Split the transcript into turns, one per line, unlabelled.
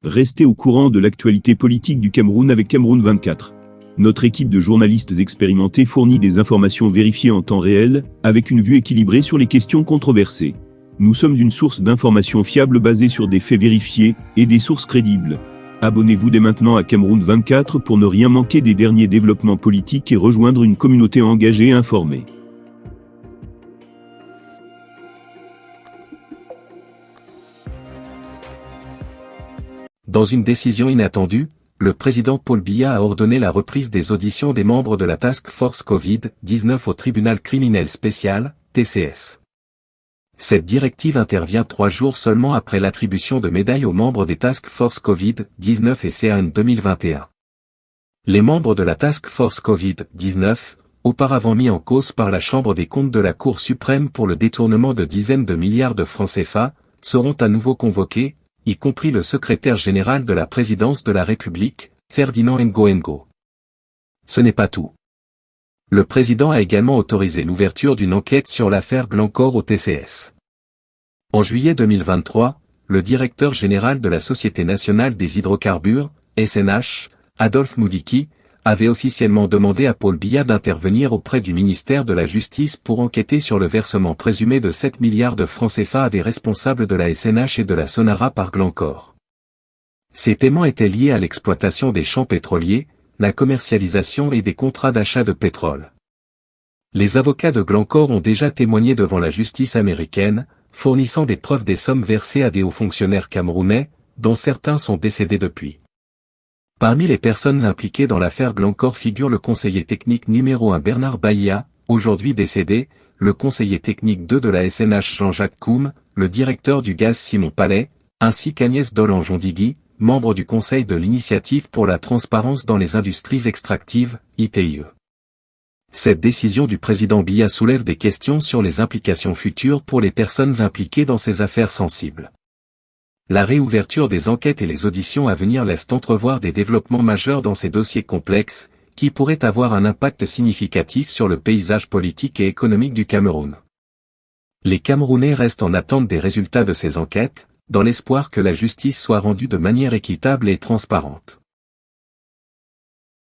Restez au courant de l'actualité politique du Cameroun avec Cameroun 24. Notre équipe de journalistes expérimentés fournit des informations vérifiées en temps réel, avec une vue équilibrée sur les questions controversées. Nous sommes une source d'informations fiables basée sur des faits vérifiés et des sources crédibles. Abonnez-vous dès maintenant à Cameroun 24 pour ne rien manquer des derniers développements politiques et rejoindre une communauté engagée et informée.
Dans une décision inattendue, le président Paul Biya a ordonné la reprise des auditions des membres de la Task Force Covid-19 au tribunal criminel spécial, TCS. Cette directive intervient 3 jours seulement après l'attribution de médailles aux membres des Task Force Covid-19 et CAN 2021. Les membres de la Task Force Covid-19, auparavant mis en cause par la Chambre des comptes de la Cour suprême pour le détournement de dizaines de milliards de francs CFA, seront à nouveau convoqués, y compris le secrétaire général de la présidence de la République, Ferdinand Ngo. Ce n'est pas tout. Le président a également autorisé l'ouverture d'une enquête sur l'affaire Glencore au TCS. En juillet 2023, le directeur général de la Société nationale des hydrocarbures, SNH, Adolphe Moudiki, avait officiellement demandé à Paul Biya d'intervenir auprès du ministère de la Justice pour enquêter sur le versement présumé de 7 milliards de francs CFA à des responsables de la SNH et de la Sonara par Glencore. Ces paiements étaient liés à l'exploitation des champs pétroliers, la commercialisation et des contrats d'achat de pétrole. Les avocats de Glencore ont déjà témoigné devant la justice américaine, fournissant des preuves des sommes versées à des hauts fonctionnaires camerounais, dont certains sont décédés depuis. Parmi les personnes impliquées dans l'affaire Glencore figure le conseiller technique numéro 1 Bernard Bahia, aujourd'hui décédé, le conseiller technique 2 de la SNH Jean-Jacques Koum, le directeur du gaz Simon Palais, ainsi qu'Agnès Dolan-Jondigui, membre du Conseil de l'Initiative pour la transparence dans les industries extractives, ITIE. Cette décision du président Biya soulève des questions sur les implications futures pour les personnes impliquées dans ces affaires sensibles. La réouverture des enquêtes et les auditions à venir laissent entrevoir des développements majeurs dans ces dossiers complexes, qui pourraient avoir un impact significatif sur le paysage politique et économique du Cameroun. Les Camerounais restent en attente des résultats de ces enquêtes, dans l'espoir que la justice soit rendue de manière équitable et transparente.